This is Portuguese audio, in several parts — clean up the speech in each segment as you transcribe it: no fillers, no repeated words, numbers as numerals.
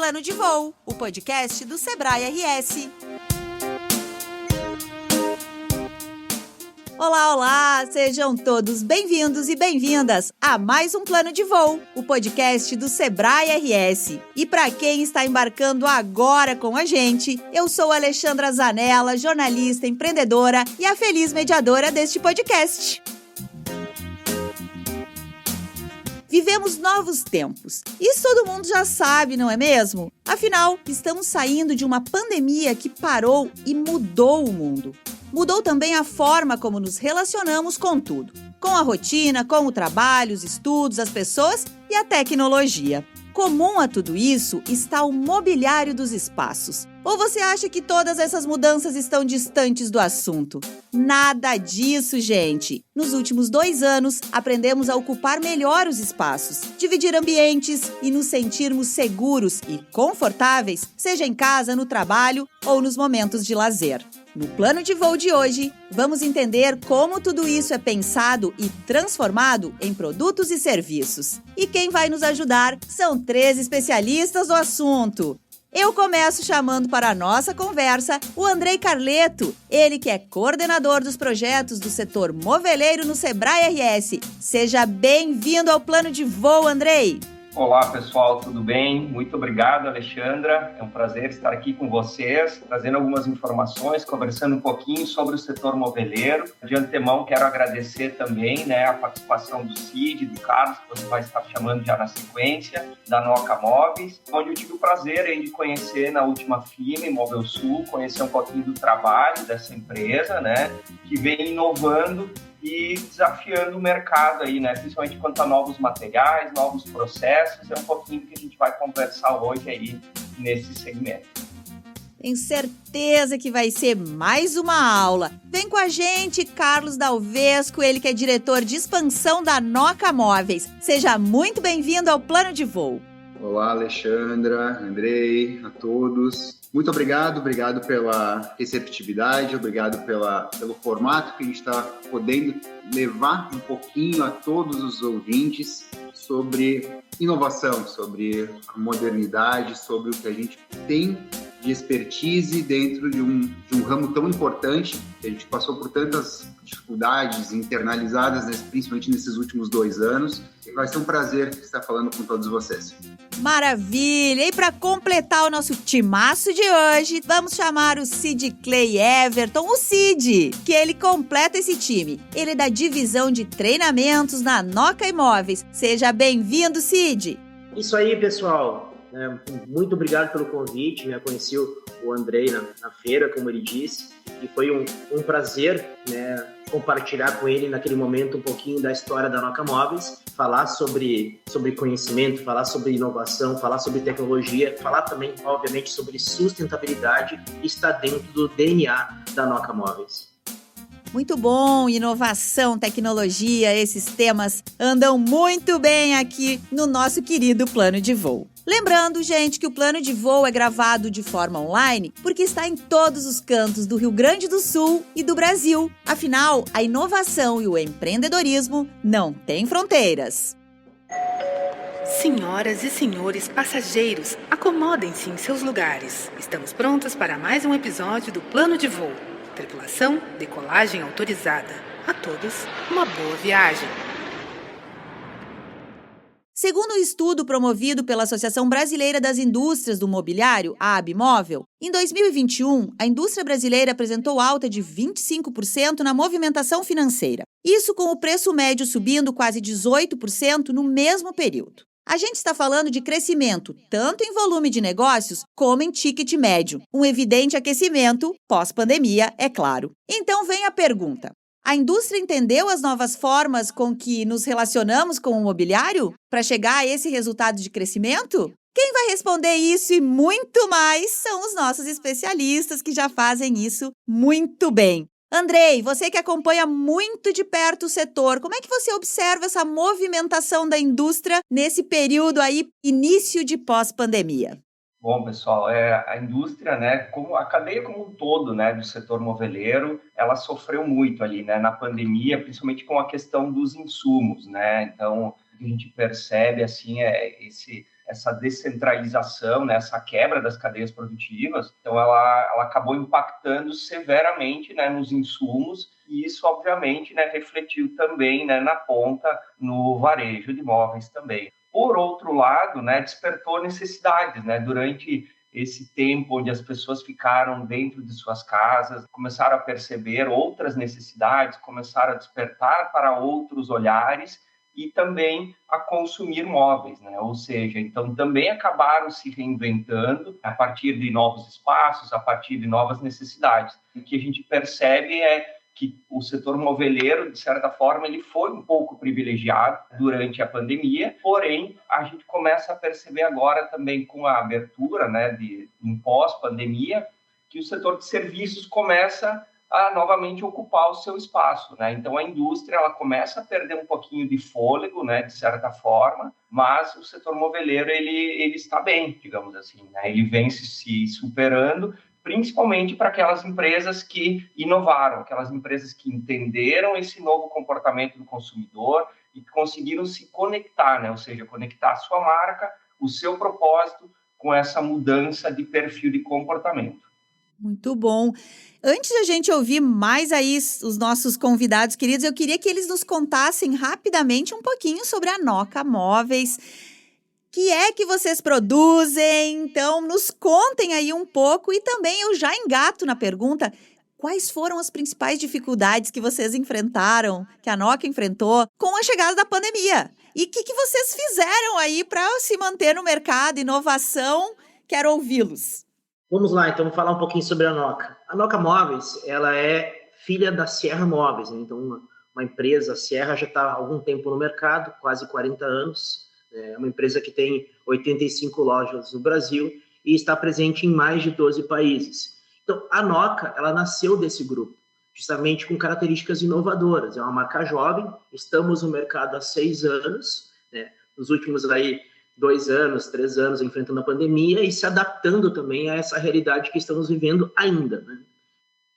Plano de Voo, o podcast do Sebrae RS. Olá, sejam todos bem-vindos e bem-vindas a mais um Plano de Voo, o podcast do Sebrae RS. E para quem está embarcando agora com a gente, eu sou Alexandra Zanella, jornalista, empreendedora e a feliz mediadora deste podcast. Vivemos novos tempos. Isso todo mundo já sabe, não é mesmo? Afinal, estamos saindo de uma pandemia que parou e mudou o mundo. Mudou também a forma como nos relacionamos com tudo. Com a rotina, com o trabalho, os estudos, as pessoas e a tecnologia. Comum a tudo isso está o mobiliário dos espaços. Ou você acha que todas essas mudanças estão distantes do assunto? Nada disso, gente! Nos últimos 2 anos, aprendemos a ocupar melhor os espaços, dividir ambientes e nos sentirmos seguros e confortáveis, seja em casa, no trabalho ou nos momentos de lazer. No Plano de Voo de hoje, vamos entender como tudo isso é pensado e transformado em produtos e serviços. E quem vai nos ajudar são 3 especialistas do assunto. Eu começo chamando para a nossa conversa o Andrei Carleto, ele que é coordenador dos projetos do setor moveleiro no Sebrae RS. Seja bem-vindo ao Plano de Voo, Andrei! Olá, pessoal, tudo bem? Muito obrigado, Alexandra. É um prazer estar aqui com vocês, trazendo algumas informações, conversando um pouquinho sobre o setor moveleiro. De antemão, quero agradecer também a participação do Cid, do Carlos, que você vai estar chamando já na sequência, da Noca Móveis, onde eu tive o prazer de conhecer na última FIMA, Móvel Sul, conhecer um pouquinho do trabalho dessa empresa, que vem inovando e desafiando o mercado aí, principalmente quanto a novos materiais, novos processos. É um pouquinho que a gente vai conversar hoje aí nesse segmento. Tenho certeza que vai ser mais uma aula. Vem com a gente, Carlos Dalvesco, ele que é diretor de expansão da Noca Móveis. Seja muito bem-vindo ao Plano de Voo. Olá, Alexandra, Andrei, a todos. Muito obrigado pela receptividade, obrigado pelo formato que a gente está podendo levar um pouquinho a todos os ouvintes sobre inovação, sobre a modernidade, sobre o que a gente tem de expertise dentro de um ramo tão importante, que a gente passou por tantas dificuldades internalizadas, principalmente nesses últimos 2 anos. E vai ser um prazer estar falando com todos vocês. Maravilha! E para completar o nosso timaço de hoje, vamos chamar o Cid Clay Everton, o Cid, que ele completa esse time. Ele é da divisão de treinamentos na Noca Imóveis. Seja bem-vindo, Cid! Isso aí, pessoal. Muito obrigado pelo convite. Conheci o Andrei na feira, como ele disse, e foi um prazer compartilhar com ele naquele momento um pouquinho da história da Noca Móveis, falar sobre conhecimento, falar sobre inovação, falar sobre tecnologia, falar também, obviamente, sobre sustentabilidade, que está dentro do DNA da Noca Móveis. Muito bom, inovação, tecnologia, esses temas andam muito bem aqui no nosso querido Plano de Voo. Lembrando, gente, que o Plano de Voo é gravado de forma online porque está em todos os cantos do Rio Grande do Sul e do Brasil. Afinal, a inovação e o empreendedorismo não têm fronteiras. Senhoras e senhores passageiros, acomodem-se em seus lugares. Estamos prontos para mais um episódio do Plano de Voo. Tripulação, decolagem autorizada. A todos, uma boa viagem. Segundo um estudo promovido pela Associação Brasileira das Indústrias do Mobiliário, a Abmóvel, em 2021, a indústria brasileira apresentou alta de 25% na movimentação financeira. Isso com o preço médio subindo quase 18% no mesmo período. A gente está falando de crescimento tanto em volume de negócios como em ticket médio. Um evidente aquecimento pós-pandemia, é claro. Então vem a pergunta. A indústria entendeu as novas formas com que nos relacionamos com o mobiliário para chegar a esse resultado de crescimento? Quem vai responder isso e muito mais são os nossos especialistas que já fazem isso muito bem. Andrei, você que acompanha muito de perto o setor, como é que você observa essa movimentação da indústria nesse período aí, início de pós-pandemia? Bom, pessoal, a indústria, como a cadeia como um todo, do setor moveleiro, ela sofreu muito ali, na pandemia, principalmente com a questão dos insumos, Então, o que a gente percebe, assim, essa descentralização, né, essa quebra das cadeias produtivas. Então, ela acabou impactando severamente, né, nos insumos, e isso, obviamente, né, refletiu também, né, na ponta, no varejo de imóveis também. Por outro lado, né, despertou necessidades, né, durante esse tempo onde as pessoas ficaram dentro de suas casas, começaram a perceber outras necessidades, começaram a despertar para outros olhares e também a consumir móveis, né? Ou seja, então também acabaram se reinventando a partir de novos espaços, a partir de novas necessidades. O que a gente percebe é que o setor moveleiro, de certa forma, ele foi um pouco privilegiado durante a pandemia, porém, a gente começa a perceber agora também com a abertura, né, em pós-pandemia, que o setor de serviços começa a novamente ocupar o seu espaço, né? Então, a indústria ela começa a perder um pouquinho de fôlego, né, de certa forma, mas o setor moveleiro ele está bem, digamos assim, né? Ele vem se superando, principalmente para aquelas empresas que inovaram, aquelas empresas que entenderam esse novo comportamento do consumidor e que conseguiram se conectar, né? Ou seja, conectar a sua marca, o seu propósito com essa mudança de perfil de comportamento. Muito bom. Antes de a gente ouvir mais aí os nossos convidados queridos, eu queria que eles nos contassem rapidamente um pouquinho sobre a Noca Móveis. Que é que vocês produzem? Então, nos contem aí um pouco e também eu já engato na pergunta, quais foram as principais dificuldades que vocês enfrentaram, que a Noca enfrentou com a chegada da pandemia? E o que vocês fizeram aí para se manter no mercado, inovação? Quero ouvi-los. Vamos lá, então, falar um pouquinho sobre a Noca. A Noca Móveis, ela é filha da Sierra Móveis, né? Então, uma empresa, a Sierra já está há algum tempo no mercado, quase 40 anos. É uma empresa que tem 85 lojas no Brasil e está presente em mais de 12 países. Então, a Noca, ela nasceu desse grupo, justamente com características inovadoras. É uma marca jovem, estamos no mercado há 6 anos, né? Nos últimos aí 2 anos, 3 anos, enfrentando a pandemia e se adaptando também a essa realidade que estamos vivendo ainda, né?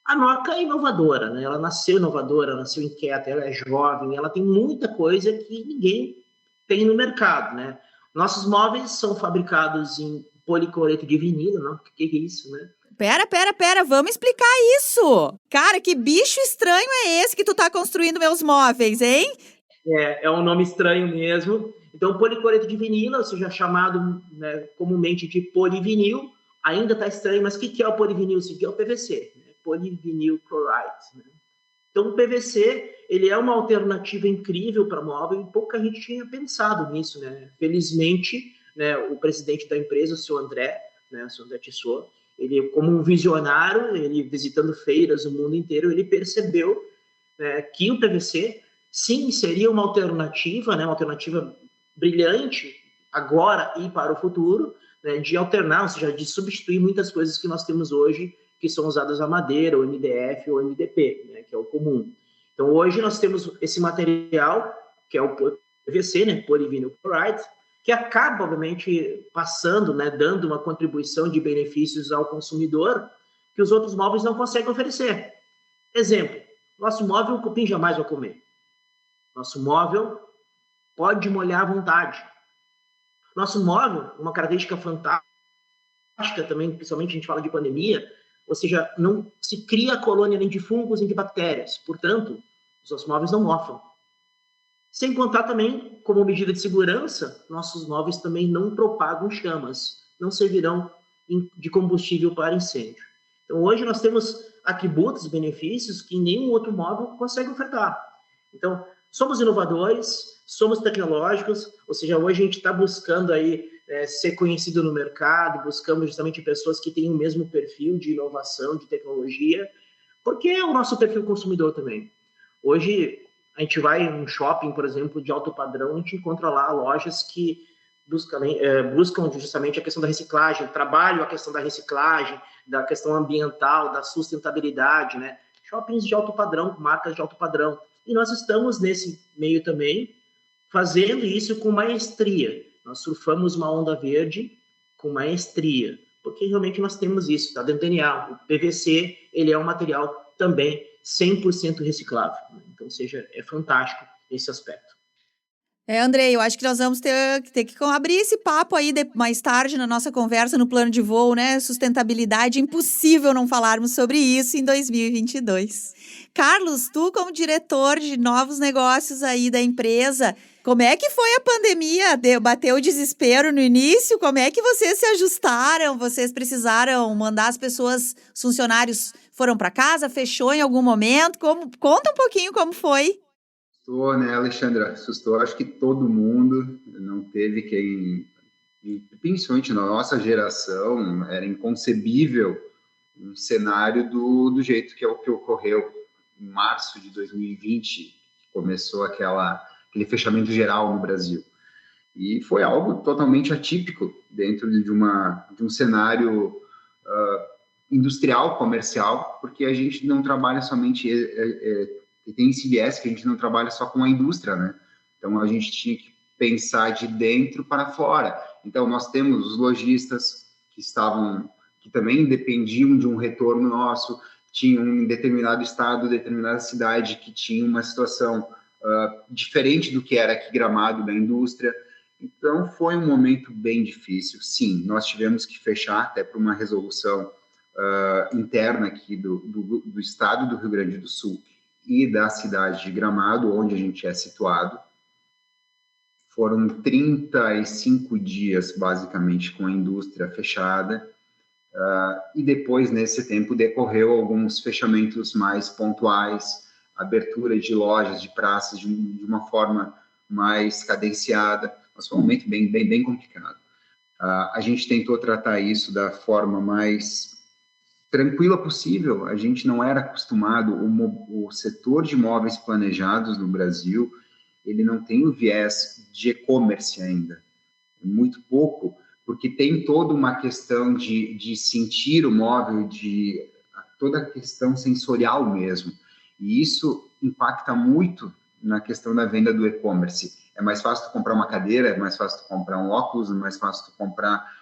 A Noca é inovadora, né? Ela nasceu inovadora, nasceu inquieta, ela é jovem, ela tem muita coisa que ninguém tem no mercado, né? Nossos móveis são fabricados em policloreto de vinilo, não? O que é isso, né? Pera, vamos explicar isso. Cara, que bicho estranho é esse que tu tá construindo meus móveis, hein? É um nome estranho mesmo. Então, policloreto de vinilo, ou seja, chamado, né, comumente de polivinil, ainda tá estranho, mas o que é o polivinil? Isso aqui é o PVC, né? Polivinil chloride, né? Então, o PVC, ele é uma alternativa incrível para móvel e pouca gente tinha pensado nisso, né? Felizmente, né, o presidente da empresa, o seu André, né, o seu André Tissot, ele, como um visionário, ele visitando feiras no mundo inteiro, ele percebeu, né, que o PVC, sim, seria uma alternativa, né, uma alternativa brilhante agora e para o futuro, né, de alternar, ou seja, de substituir muitas coisas que nós temos hoje, que são usadas a madeira, o MDF ou o MDP, né, que é o comum. Então, hoje nós temos esse material, que é o PVC, né, polivinil chloride, que acaba, obviamente, passando, né, dando uma contribuição de benefícios ao consumidor que os outros móveis não conseguem oferecer. Exemplo, nosso móvel o cupim jamais vai comer. Nosso móvel pode molhar à vontade. Nosso móvel, uma característica fantástica também, principalmente a gente fala de pandemia, ou seja, não se cria colônia nem de fungos nem de bactérias. Portanto, os nossos móveis não mofam. Sem contar também, como medida de segurança, nossos móveis também não propagam chamas, não servirão de combustível para incêndio. Então, hoje nós temos atributos, benefícios que nenhum outro móvel consegue ofertar. Então, somos inovadores, somos tecnológicos, ou seja, hoje a gente está buscando aí ser conhecido no mercado, buscamos justamente pessoas que têm o mesmo perfil de inovação, de tecnologia, porque é o nosso perfil consumidor também. Hoje, a gente vai em um shopping, por exemplo, de alto padrão, a gente encontra lá lojas que buscam justamente a questão da reciclagem, trabalham a questão da reciclagem, da questão ambiental, da sustentabilidade, né? Shoppings de alto padrão, marcas de alto padrão. E nós estamos nesse meio também, fazendo isso com maestria. Nós surfamos uma onda verde com maestria, porque realmente nós temos isso, está dentro do DNA. O PVC, ele é um material também 100% reciclável. Então, ou seja, é fantástico esse aspecto. Andrei, eu acho que nós vamos ter que abrir esse papo aí mais tarde na nossa conversa no plano de voo, né? Sustentabilidade, impossível não falarmos sobre isso em 2022. Carlos, tu como diretor de novos negócios aí da empresa, como é que foi a pandemia? Bateu o desespero no início? Como é que vocês se ajustaram? Vocês precisaram mandar as pessoas, os funcionários foram para casa? Fechou em algum momento? Conta um pouquinho como foi. Assustou, né, Alexandra? Assustou, acho que todo mundo. Não teve quem, principalmente na nossa geração, era inconcebível um cenário do jeito que é o que ocorreu em março de 2020, começou aquele fechamento geral no Brasil. E foi algo totalmente atípico dentro de um cenário industrial, comercial, porque a gente não trabalha somente... tem esse viés que a gente não trabalha só com a indústria, né? Então, a gente tinha que pensar de dentro para fora. Então, nós temos os lojistas que também dependiam de um retorno nosso, tinham em determinado estado, determinada cidade, que tinha uma situação diferente do que era aqui Gramado, da indústria. Então, foi um momento bem difícil. Sim, nós tivemos que fechar até por uma resolução interna aqui do estado do Rio Grande do Sul e da cidade de Gramado, onde a gente é situado. Foram 35 dias, basicamente, com a indústria fechada, e depois, nesse tempo, decorreu alguns fechamentos mais pontuais, abertura de lojas, de praças, de uma forma mais cadenciada, mas foi um momento bem complicado. A gente tentou tratar isso da forma mais tranquila possível. A gente não era acostumado, o setor de imóveis planejados no Brasil, ele não tem o viés de e-commerce ainda, muito pouco, porque tem toda uma questão de sentir o móvel, toda a questão sensorial mesmo, e isso impacta muito na questão da venda do e-commerce. É mais fácil tu comprar uma cadeira, é mais fácil tu comprar um óculos, é mais fácil tu comprar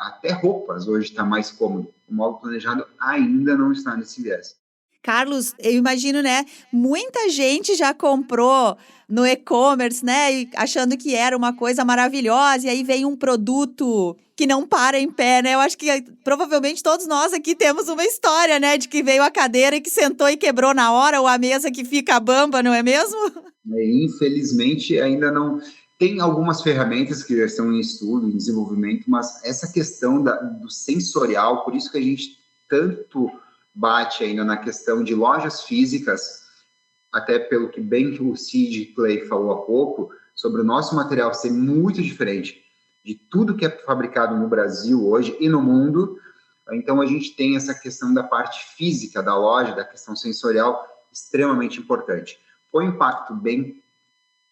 até roupas, hoje está mais cômodo. O móvel planejado ainda não está nesse viés. Carlos, eu imagino, né? Muita gente já comprou no e-commerce, né? Achando que era uma coisa maravilhosa, e aí vem um produto que não para em pé, né? Eu acho que provavelmente todos nós aqui temos uma história, né? De que veio a cadeira e que sentou e quebrou na hora, ou a mesa que fica bamba, não é mesmo? Infelizmente, ainda não... Tem algumas ferramentas que estão em estudo, em desenvolvimento, mas essa questão do sensorial, por isso que a gente tanto bate ainda na questão de lojas físicas, até pelo que bem que o Sid Clay falou há pouco, sobre o nosso material ser muito diferente de tudo que é fabricado no Brasil hoje e no mundo. Então, a gente tem essa questão da parte física da loja, da questão sensorial, extremamente importante. Foi um impacto bem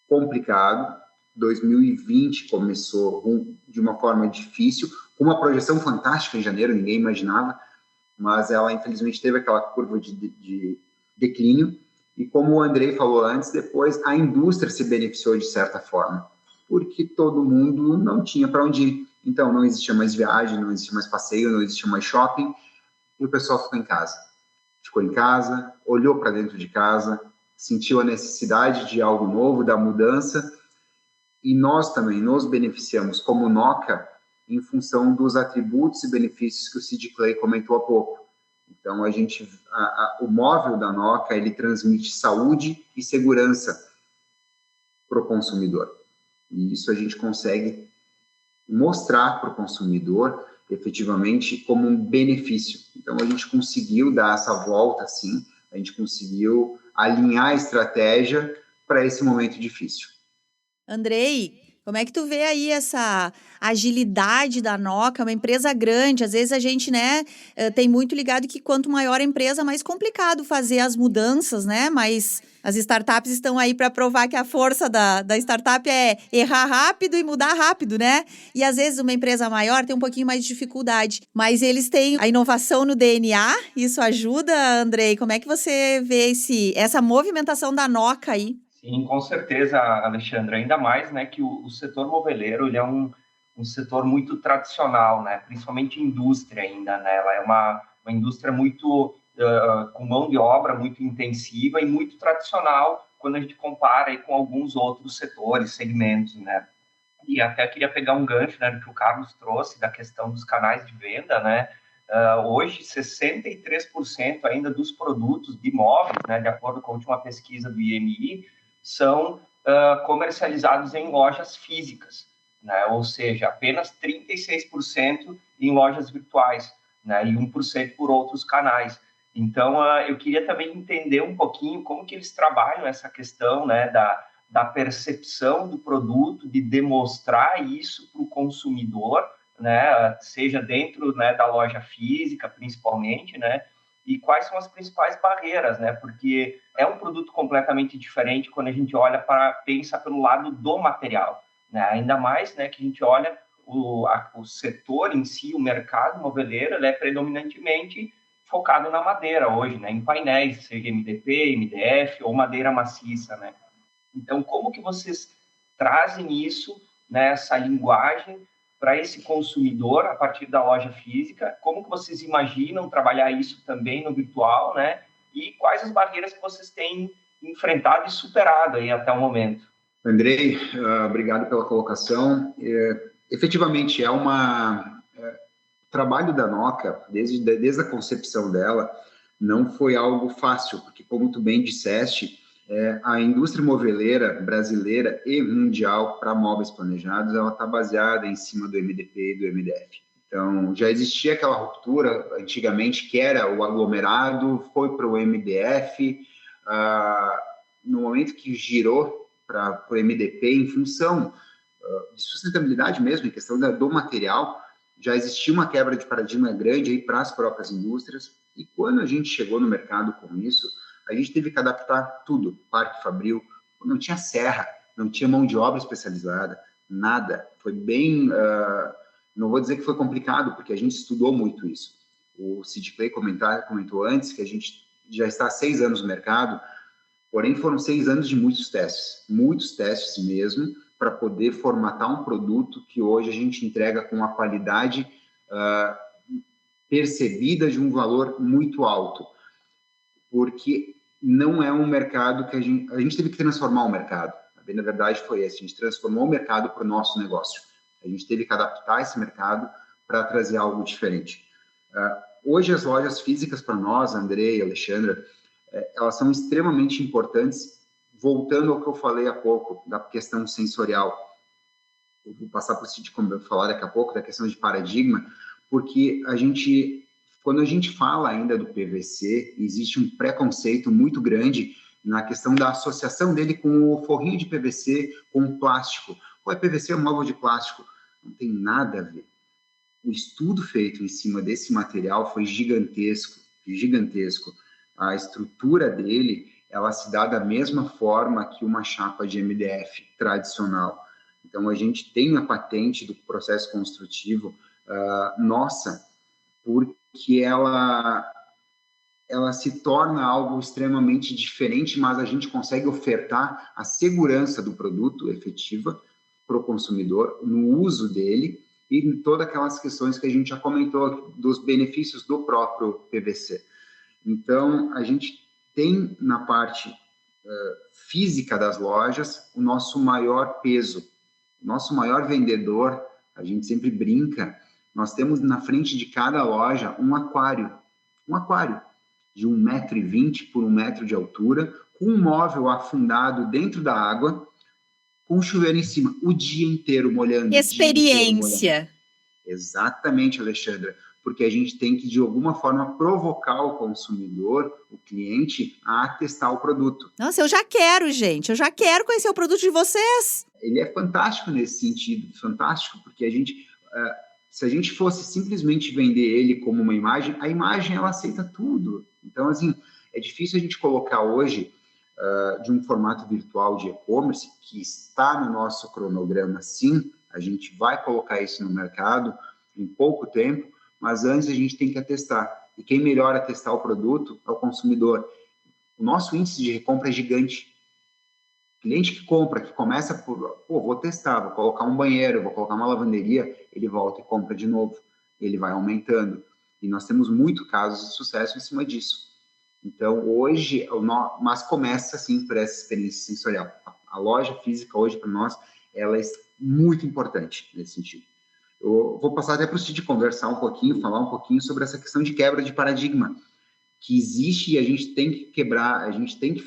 complicado. 2020 começou de uma forma difícil, com uma projeção fantástica em janeiro, ninguém imaginava, mas ela, infelizmente, teve aquela curva de declínio, e como o Andrei falou antes, depois a indústria se beneficiou de certa forma, porque todo mundo não tinha para onde ir. Então, não existia mais viagem, não existia mais passeio, não existia mais shopping, e o pessoal ficou em casa. Ficou em casa, olhou para dentro de casa, sentiu a necessidade de algo novo, da mudança, e nós também nos beneficiamos como Noca em função dos atributos e benefícios que o Sid Clay comentou há pouco. Então, o móvel da Noca, ele transmite saúde e segurança para o consumidor. E isso a gente consegue mostrar para o consumidor, efetivamente, como um benefício. Então, a gente conseguiu dar essa volta, sim, a gente conseguiu alinhar a estratégia para esse momento difícil. Andrei, como é que tu vê aí essa agilidade da Noca, uma empresa grande? Às vezes a gente, né, tem muito ligado que quanto maior a empresa, mais complicado fazer as mudanças, né? Mas as startups estão aí para provar que a força da startup é errar rápido e mudar rápido, né? E às vezes uma empresa maior tem um pouquinho mais de dificuldade, mas eles têm a inovação no DNA, isso ajuda, Andrei? Como é que você vê essa movimentação da Noca aí? Sim, com certeza, Alexandre, ainda mais, né, que o setor moveleiro, ele é um setor muito tradicional, né, principalmente indústria ainda, né, ela é uma indústria muito, com mão de obra muito intensiva e muito tradicional, quando a gente compara aí com alguns outros setores, segmentos, né? E até queria pegar um gancho, né, do que o Carlos trouxe da questão dos canais de venda, né? Hoje, 63% ainda dos produtos de imóveis, né, de acordo com a última pesquisa do IMI, são comercializados em lojas físicas, né? Ou seja, apenas 36% em lojas virtuais, né? E 1% por outros canais. Então, eu queria também entender um pouquinho como que eles trabalham essa questão, né, da percepção do produto, de demonstrar isso para o consumidor, né, seja dentro, né, da loja física, principalmente, né, e quais são as principais barreiras, né, porque é um produto completamente diferente quando a gente pensa pelo lado do material, né, ainda mais, né, que a gente olha o setor em si, o mercado moveleiro, ele é predominantemente focado na madeira hoje, né, em painéis, seja MDP, MDF ou madeira maciça, né. Então, como que vocês trazem isso, né, essa linguagem para esse consumidor a partir da loja física? Como que vocês imaginam trabalhar isso também no virtual, né? E quais as barreiras que vocês têm enfrentado e superado aí até o momento? Andrei, obrigado pela colocação. Efetivamente, o trabalho da Noca, desde a concepção dela, não foi algo fácil, porque, como tu bem disseste, a indústria moveleira brasileira e mundial para móveis planejados, ela está baseada em cima do MDP e do MDF. Então, já existia aquela ruptura antigamente, que era o aglomerado, foi para o MDF, no momento que girou para o MDP, em função de sustentabilidade mesmo, em questão do material, já existia uma quebra de paradigma grande aí para as próprias indústrias, e quando a gente chegou no mercado com isso, a gente teve que adaptar tudo, parque fabril, não tinha serra, não tinha mão de obra especializada, nada. Foi bem, não vou dizer que foi complicado, porque a gente estudou muito isso. O Sid Clay comentou antes que a gente já está há 6 anos no mercado, porém foram 6 anos de muitos testes mesmo, para poder formatar um produto que hoje a gente entrega com uma qualidade percebida de um valor muito alto. Porque não é um mercado que a gente teve que transformar o mercado. Na verdade, foi esse. A gente transformou o mercado para o nosso negócio. A gente teve que adaptar esse mercado para trazer algo diferente. Hoje, as lojas físicas para nós, Andrei e Alexandra, elas são extremamente importantes, voltando ao que eu falei há pouco, da questão sensorial. Eu vou passar para o Cid falar daqui a pouco, da questão de paradigma, porque quando a gente fala ainda do PVC, existe um preconceito muito grande na questão da associação dele com o forrinho de PVC, com o plástico. PVC é um móvel de plástico. Não tem nada a ver. O estudo feito em cima desse material foi gigantesco. A estrutura dele, ela se dá da mesma forma que uma chapa de MDF tradicional. Então, a gente tem a patente do processo construtivo nossa, porque ela se torna algo extremamente diferente, mas a gente consegue ofertar a segurança do produto efetiva para o consumidor no uso dele e em todas aquelas questões que a gente já comentou dos benefícios do próprio PVC. Então, a gente tem na parte física das lojas o nosso maior peso, o nosso maior vendedor, a gente sempre brinca, nós temos na frente de cada loja um aquário de 1,20 m por 1 m de altura, com um móvel afundado dentro da água, com o chuveiro em cima, o dia inteiro molhando. Experiência. Exatamente, Alexandra, porque a gente tem que, de alguma forma, provocar o consumidor, o cliente, a testar o produto. Nossa, eu já quero, gente, eu já quero conhecer o produto de vocês. Ele é fantástico nesse sentido, fantástico, porque se a gente fosse simplesmente vender ele como uma imagem, a imagem, ela aceita tudo. Então, assim, é difícil a gente colocar hoje, de um formato virtual de e-commerce, que está no nosso cronograma, sim, a gente vai colocar isso no mercado em pouco tempo, mas antes a gente tem que atestar. E quem melhor a testar o produto é o consumidor. O nosso índice de recompra é gigante. O cliente que compra, que começa por, vou testar, vou colocar um banheiro, vou colocar uma lavanderia, ele volta e compra de novo. Ele vai aumentando. E nós temos muito casos de sucesso em cima disso. Então, hoje, mas começa, assim, por essa experiência sensorial. A loja física, hoje, para nós, ela é muito importante nesse sentido. Eu vou passar até para o Cid conversar um pouquinho, falar um pouquinho sobre essa questão de quebra de paradigma, que existe e a gente tem que quebrar, a gente tem que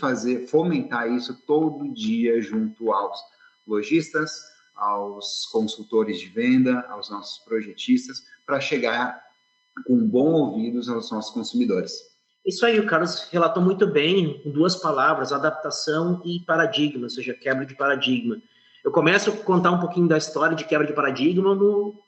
fomentar isso todo dia junto aos lojistas, aos consultores de venda, aos nossos projetistas, para chegar com bom ouvidos aos nossos consumidores. Isso aí, o Carlos relatou muito bem, em 2 palavras, adaptação e paradigma, ou seja, quebra de paradigma. Eu começo a contar um pouquinho da história de quebra de paradigma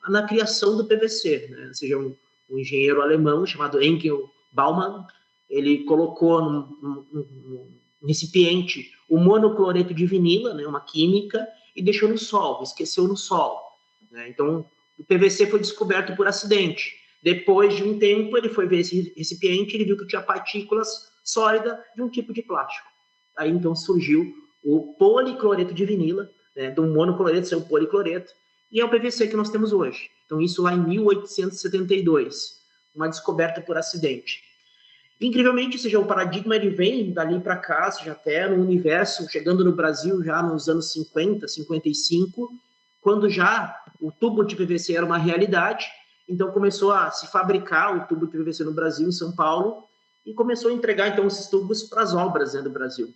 na criação do PVC, né? Ou seja, um engenheiro alemão chamado Henkel Baumann, ele colocou num recipiente o monocloreto de vinila, né, uma química, e deixou no sol, esqueceu no sol, né? Então, o PVC foi descoberto por acidente. Depois de um tempo, ele foi ver esse recipiente e ele viu que tinha partículas sólidas de um tipo de plástico. Aí, então, surgiu o policloreto de vinila, né, do monocloreto saiu o policloreto, e é o PVC que nós temos hoje. Então, isso lá em 1872, uma descoberta por acidente. Incrivelmente, ou seja, o paradigma ele vem dali para cá, seja até no universo, chegando no Brasil já nos anos 50, 55, quando já o tubo de PVC era uma realidade. Então, começou a se fabricar o tubo de PVC no Brasil, em São Paulo, e começou a entregar, então, esses tubos para as obras, né, do Brasil.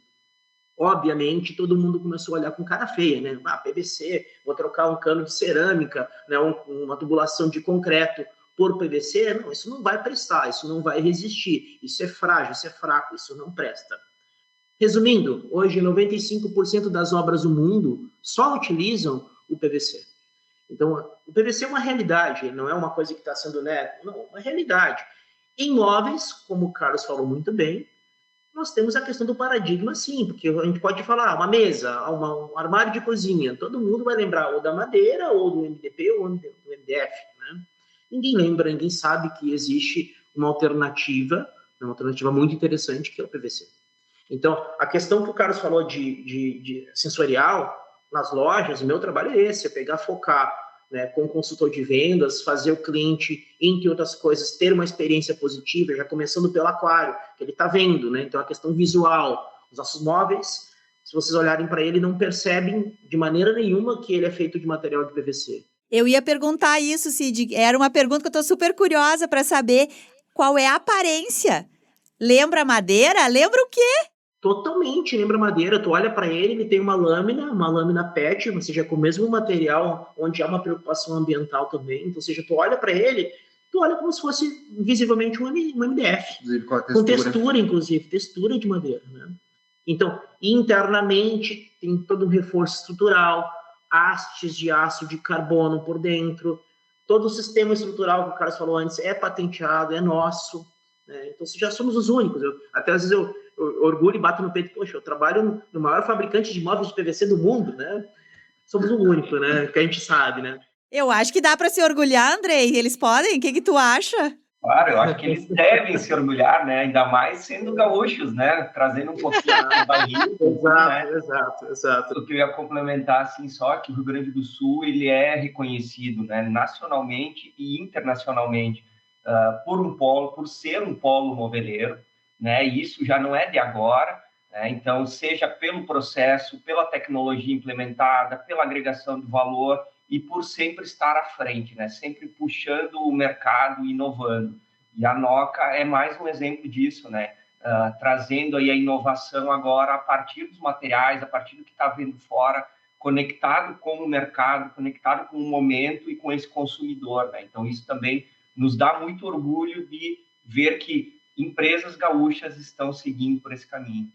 Obviamente, todo mundo começou a olhar com cara feia, né? PVC, vou trocar um cano de cerâmica, né, uma tubulação de concreto por PVC, não, isso não vai prestar, isso não vai resistir, isso é frágil, isso é fraco, isso não presta. Resumindo, hoje 95% das obras do mundo só utilizam o PVC. Então, o PVC é uma realidade, não é uma coisa que está sendo, né? Não, é uma realidade. Em móveis, como o Carlos falou muito bem, nós temos a questão do paradigma, sim, porque a gente pode falar uma mesa, um armário de cozinha, todo mundo vai lembrar ou da madeira, ou do MDP, ou do MDF, né? Ninguém lembra, ninguém sabe que existe uma alternativa muito interessante, que é o PVC. Então, a questão que o Carlos falou de sensorial, nas lojas, o meu trabalho é esse, é pegar, focar, né, com o consultor de vendas, fazer o cliente, entre outras coisas, ter uma experiência positiva, já começando pelo aquário, que ele está vendo, né? Então, a questão visual, os nossos móveis, se vocês olharem para ele, não percebem de maneira nenhuma que ele é feito de material de PVC. Eu ia perguntar isso, Cid. Era uma pergunta que eu estou super curiosa para saber qual é a aparência. Lembra madeira? Lembra o quê? Totalmente lembra madeira. Tu olha para ele tem uma lâmina PET, ou seja, com o mesmo material, onde há uma preocupação ambiental também. Então, ou seja, tu olha para ele, tu olha como se fosse visivelmente um MDF. Com textura, inclusive, textura de madeira, né? Então, internamente, tem todo um reforço estrutural, hastes de aço de carbono por dentro, todo o sistema estrutural que o Carlos falou antes é patenteado, é nosso, né? Então, já somos os únicos. Até às vezes eu orgulho e bato no peito, poxa, eu trabalho no maior fabricante de móveis de PVC do mundo, né? Somos o único, né? Que a gente sabe, né? Eu acho que dá para se orgulhar, Andrei. Eles podem? O que tu acha? Claro, eu acho que eles devem se orgulhar, né? Ainda mais sendo gaúchos, né? Trazendo um pouquinho da barriga. Exato. O que eu ia complementar, assim, só que o Rio Grande do Sul, ele é reconhecido, né? Nacionalmente e internacionalmente por ser um polo moveleiro, né? E isso já não é de agora, né? Então, seja pelo processo, pela tecnologia implementada, pela agregação de valor, e por sempre estar à frente, né? Sempre puxando o mercado, inovando. E a Noca é mais um exemplo disso, né? Trazendo aí a inovação agora a partir dos materiais, a partir do que está vindo fora, conectado com o mercado, conectado com o momento e com esse consumidor, né? Então, isso também nos dá muito orgulho de ver que empresas gaúchas estão seguindo por esse caminho.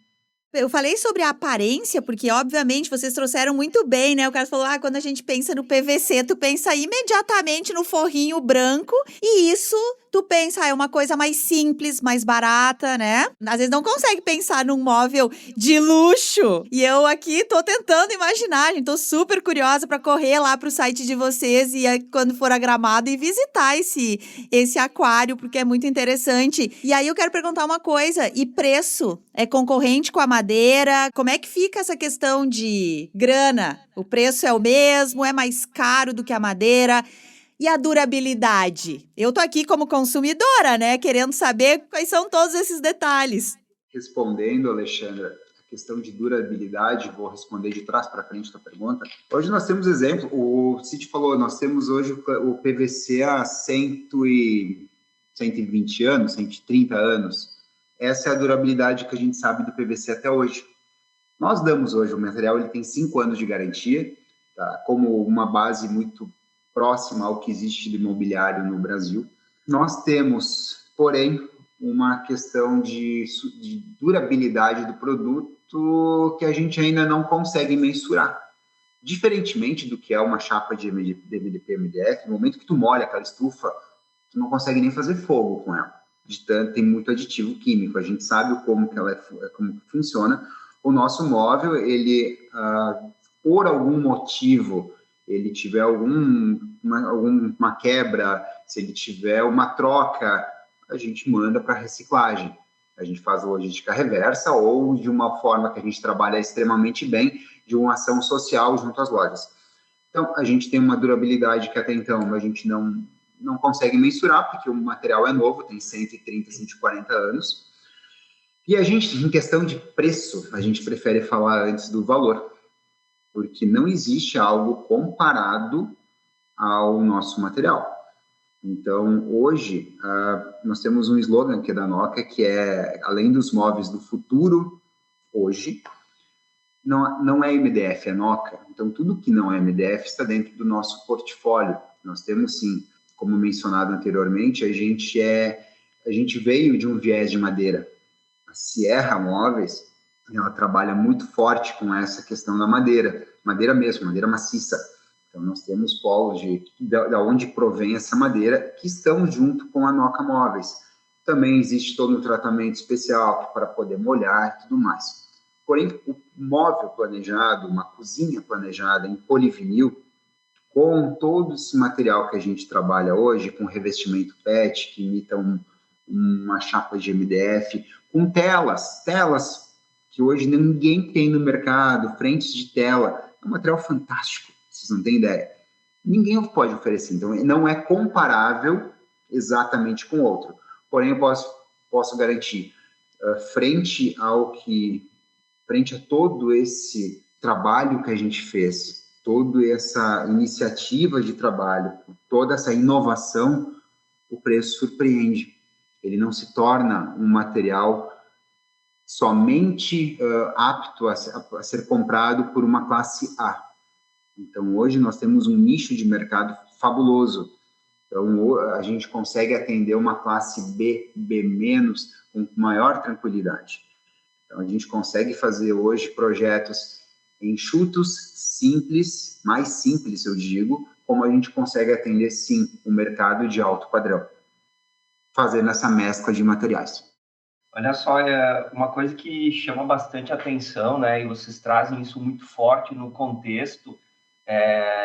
Eu falei sobre a aparência, porque, obviamente, vocês trouxeram muito bem, né? O Carlos falou, quando a gente pensa no PVC, tu pensa imediatamente no forrinho branco, e isso, tu pensa, é uma coisa mais simples, mais barata, né? Às vezes não consegue pensar num móvel de luxo. E eu aqui tô tentando imaginar, gente, tô super curiosa para correr lá pro site de vocês e quando for a Gramado e visitar esse aquário, porque é muito interessante. E aí eu quero perguntar uma coisa, e preço? É concorrente com a madeira? Como é que fica essa questão de grana? O preço é o mesmo? É mais caro do que a madeira? E a durabilidade? Eu tô aqui como consumidora, né? Querendo saber quais são todos esses detalhes. Respondendo, Alexandra, a questão de durabilidade, vou responder de trás para frente da pergunta. Hoje nós temos exemplo, o Cid falou, nós temos hoje o PVC há 120 anos, 130 anos. Essa é a durabilidade que a gente sabe do PVC até hoje. Nós damos hoje, o material ele tem 5 anos de garantia, tá? Como uma base muito próxima ao que existe de imobiliário no Brasil. Nós temos, porém, uma questão de durabilidade do produto que a gente ainda não consegue mensurar. Diferentemente do que é uma chapa de MDP, MDF, no momento que tu molha aquela estufa, tu não consegue nem fazer fogo com ela. De tanto, tem muito aditivo químico. A gente sabe como que ela como funciona. O nosso móvel, ele, por algum motivo, ele tiver alguma quebra, se ele tiver uma troca, a gente manda para reciclagem. A gente faz logística reversa ou de uma forma que a gente trabalha extremamente bem, de uma ação social junto às lojas. Então, a gente tem uma durabilidade que até então a gente não consegue mensurar, porque o material é novo, tem 130, 140 anos. E a gente, em questão de preço, a gente prefere falar antes do valor, porque não existe algo comparado ao nosso material. Então, hoje, nós temos um slogan que é da Noca, que é, além dos móveis do futuro, hoje, não é MDF, é Noca. Então, tudo que não é MDF está dentro do nosso portfólio. Nós temos, sim, como mencionado anteriormente, a gente veio de um viés de madeira. A Sierra Móveis, ela trabalha muito forte com essa questão da madeira mesmo, madeira maciça. Então, nós temos polos de onde provém essa madeira que estão junto com a Noca Móveis. Também existe todo um tratamento especial para poder molhar e tudo mais. Porém, o móvel planejado, uma cozinha planejada em polivinil, com todo esse material que a gente trabalha hoje, com revestimento PET, que imita uma chapa de MDF, com telas que hoje ninguém tem no mercado, frentes de tela, é um material fantástico, vocês não têm ideia. Ninguém pode oferecer, então não é comparável exatamente com outro. Porém, eu posso garantir, frente a todo esse trabalho que a gente fez, toda essa iniciativa de trabalho, toda essa inovação, o preço surpreende. Ele não se torna um material somente apto a ser comprado por uma classe A. Então, hoje nós temos um nicho de mercado fabuloso. Então, a gente consegue atender uma classe B, B-, com maior tranquilidade. Então, a gente consegue fazer hoje projetos enxutos, simples, mais simples, eu digo, como a gente consegue atender, sim, o mercado de alto padrão, fazendo essa mescla de materiais. Olha só, é uma coisa que chama bastante atenção, né? E vocês trazem isso muito forte no contexto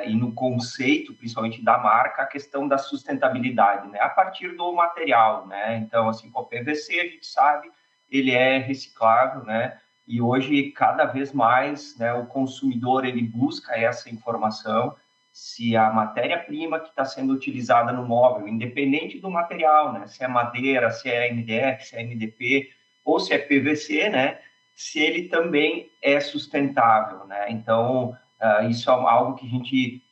e no conceito, principalmente da marca, a questão da sustentabilidade, né? A partir do material, né? Então, assim, o PVC, a gente sabe, ele é reciclável, né? E hoje, cada vez mais, né, o consumidor, ele busca essa informação, se a matéria-prima que está sendo utilizada no móvel, independente do material, né, se é madeira, se é MDF, se é MDP, ou se é PVC, né, se ele também é sustentável, né? Então, isso é algo que a gente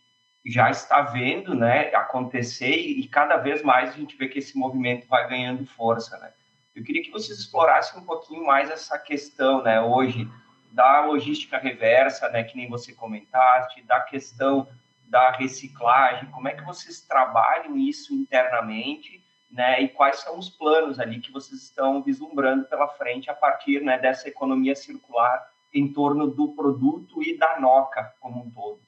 já está vendo, né, acontecer e cada vez mais a gente vê que esse movimento vai ganhando força, né? Eu queria que vocês explorassem um pouquinho mais essa questão, né, hoje, da logística reversa, né, que nem você comentaste, da questão da reciclagem, como é que vocês trabalham isso internamente, né, e quais são os planos ali que vocês estão vislumbrando pela frente a partir, né, dessa economia circular em torno do produto e da Noca como um todo.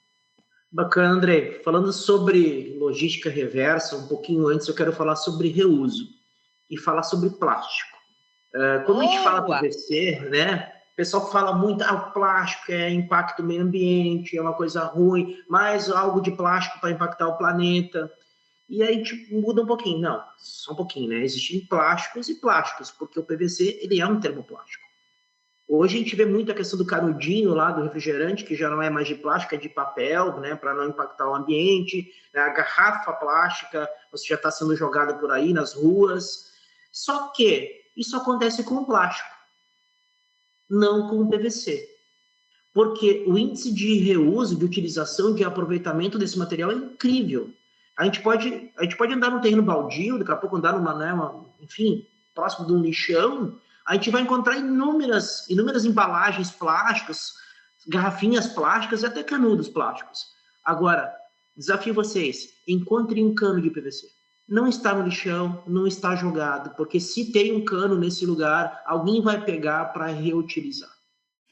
Bacana, André. Falando sobre logística reversa, um pouquinho antes eu quero falar sobre reuso e falar sobre plástico. Quando a gente fala PVC, né, o pessoal fala muito, o plástico impacta o meio ambiente, é uma coisa ruim, mas algo de plástico para impactar o planeta. E aí a gente muda um pouquinho. Não, só um pouquinho, né? Existem plásticos e plásticos, porque o PVC, ele é um termoplástico. Hoje a gente vê muito a questão do canudinho lá do refrigerante, que já não é mais de plástico, é de papel, né, para não impactar o ambiente. A garrafa plástica, você já está sendo jogada por aí nas ruas. Só que isso acontece com o plástico. Não com o PVC. Porque o índice de reuso, de utilização, de aproveitamento desse material é incrível. A gente pode andar num terreno baldio, daqui a pouco andar enfim, próximo de um lixão, a gente vai encontrar inúmeras embalagens plásticas, garrafinhas plásticas e até canudos plásticos. Agora, desafio vocês, encontrem um cano de PVC. Não está no lixão, não está jogado, porque se tem um cano nesse lugar, alguém vai pegar para reutilizar.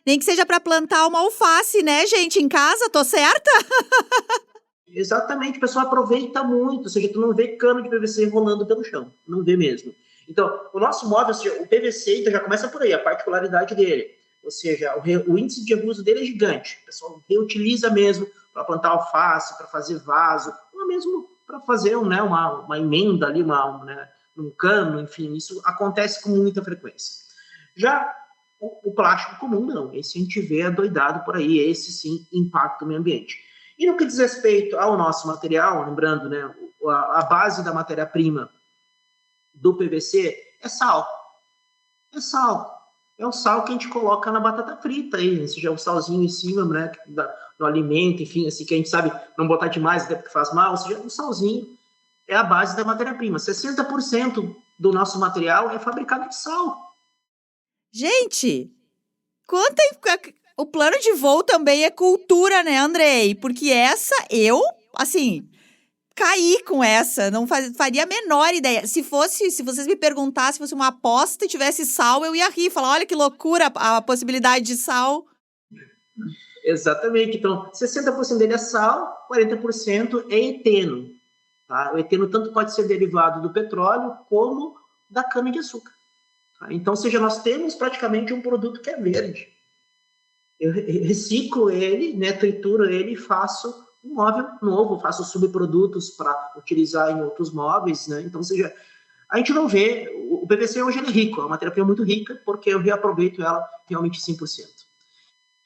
Nem que seja para plantar uma alface, né, gente, em casa, tô certa? Exatamente, o pessoal aproveita muito, ou seja, tu não vê cano de PVC rolando pelo chão, não vê mesmo. Então, o nosso móvel, ou seja, o PVC, então já começa por aí, a particularidade dele, ou seja, o índice de reuso dele é gigante, o pessoal reutiliza mesmo para plantar alface, para fazer vaso, ou mesmo para fazer uma emenda ali, um cano, enfim, isso acontece com muita frequência. Já o plástico comum, não, esse a gente vê adoidado por aí, esse sim impacta o meio ambiente. E no que diz respeito ao nosso material, lembrando, né, a base da matéria-prima do PVC é sal. É sal. É o sal que a gente coloca na batata frita aí, seja o salzinho em cima, né, do alimento, enfim, assim, que a gente sabe não botar demais até porque faz mal, ou seja, o salzinho é a base da matéria-prima. 60% do nosso material é fabricado de sal. Gente, o plano de voo também é cultura, né, Andrei? Porque assim, caí com essa, não faria a menor ideia. Se vocês me perguntassem, se fosse uma aposta e tivesse sal, eu ia rir, falar, olha que loucura a possibilidade de sal. Exatamente, então 60% dele é sal, 40% é eteno. Tá? O eteno tanto pode ser derivado do petróleo como da cana-de-açúcar. Tá? Então, ou seja, nós temos praticamente um produto que é verde. Eu reciclo ele, né, trituro ele e faço um móvel novo, faço subprodutos para utilizar em outros móveis, né? Então, ou seja, a gente não vê, o PVC hoje ele é rico, é uma matéria-prima muito rica, porque eu reaproveito ela realmente 100%.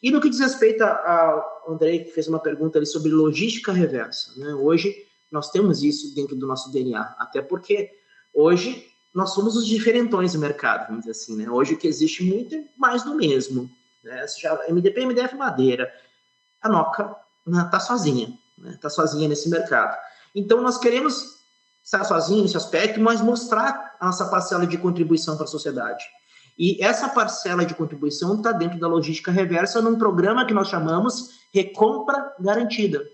E no que diz respeito ao Andrei, que fez uma pergunta ali sobre logística reversa, né? Hoje nós temos isso dentro do nosso DNA, até porque hoje nós somos os diferentões do mercado, vamos dizer assim, né? Hoje o que existe muito é mais do mesmo. Né? MDP, MDF, madeira. A Noca está sozinha, né? Está sozinha nesse mercado. Então, nós queremos estar sozinhos nesse aspecto, mas mostrar a nossa parcela de contribuição para a sociedade. E essa parcela de contribuição está dentro da logística reversa num programa que nós chamamos Recompra Garantida.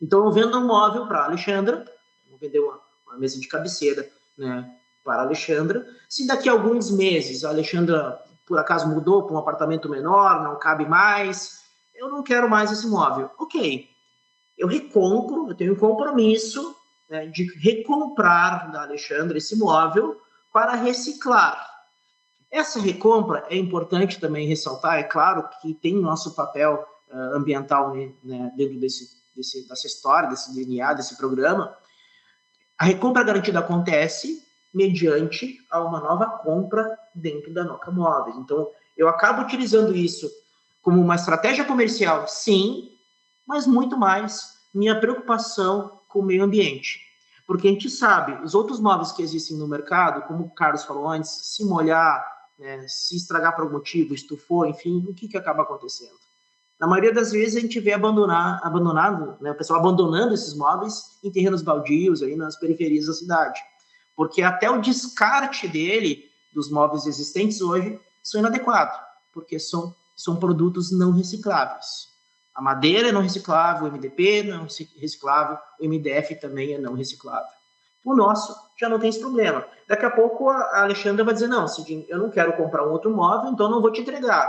Então, eu vendo um móvel para a Alexandra, vou vender uma mesa de cabeceira, né, para a Alexandra. Se daqui a alguns meses a Alexandra por acaso mudou para um apartamento menor, não cabe mais, eu não quero mais esse móvel. Ok, eu recompro, eu tenho um compromisso, né, de recomprar da Alexandra esse móvel para reciclar. Essa recompra é importante também ressaltar, é claro que tem nosso papel ambiental, né, dentro dessa história, desse DNA, desse programa. A recompra garantida acontece mediante a uma nova compra dentro da Noca Móveis. Então, eu acabo utilizando isso como uma estratégia comercial, sim, mas muito mais minha preocupação com o meio ambiente. Porque a gente sabe, os outros móveis que existem no mercado, como o Carlos falou antes, se molhar, né, se estragar por algum motivo, estufou, enfim, o que acaba acontecendo? Na maioria das vezes a gente vê abandonado, né, o pessoal abandonando esses móveis em terrenos baldios, aí nas periferias da cidade. Porque até o descarte dele, dos móveis existentes hoje, são inadequados, porque são produtos não recicláveis. A madeira é não reciclável, o MDP não é reciclável, o MDF também é não reciclável. O nosso já não tem esse problema. Daqui a pouco a Alexandra vai dizer, não, Cidinho, eu não quero comprar um outro móvel, então não vou te entregar.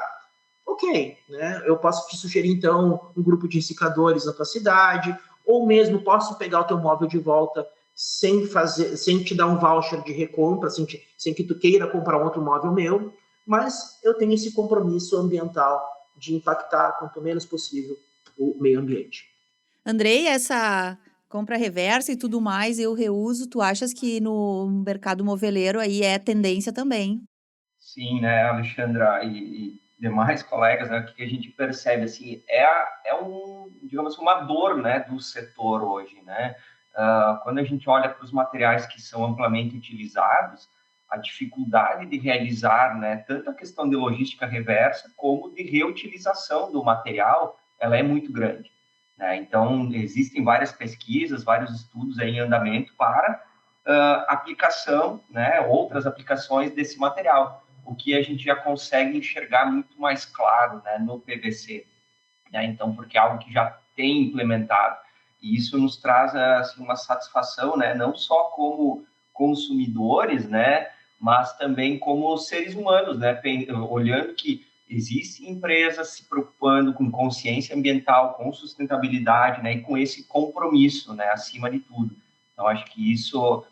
Ok, né? Eu posso te sugerir, então, um grupo de recicladores na tua cidade, ou mesmo posso pegar o teu móvel de volta sem te dar um voucher de recompra, sem que tu queira comprar um outro móvel meu, mas eu tenho esse compromisso ambiental de impactar quanto menos possível o meio ambiente. Andrei, essa compra reversa e tudo mais, eu reuso, tu achas que no mercado moveleiro aí é tendência também? Sim, né, Alexandra e demais colegas, né, o que a gente percebe, assim, digamos, uma dor, né, do setor hoje, né? Quando a gente olha para os materiais que são amplamente utilizados, a dificuldade de realizar, né, tanto a questão de logística reversa como de reutilização do material, ela é muito grande, né? Então, existem várias pesquisas, vários estudos aí em andamento para aplicação, né, outras aplicações desse material, o que a gente já consegue enxergar muito mais claro, né, no PVC, né? Então, porque é algo que já tem implementado, e isso nos traz assim, uma satisfação, né, não só como consumidores, né, mas também como seres humanos, né, olhando que existem empresas se preocupando com consciência ambiental, com sustentabilidade, né, e com esse compromisso, né, acima de tudo. Então, acho que isso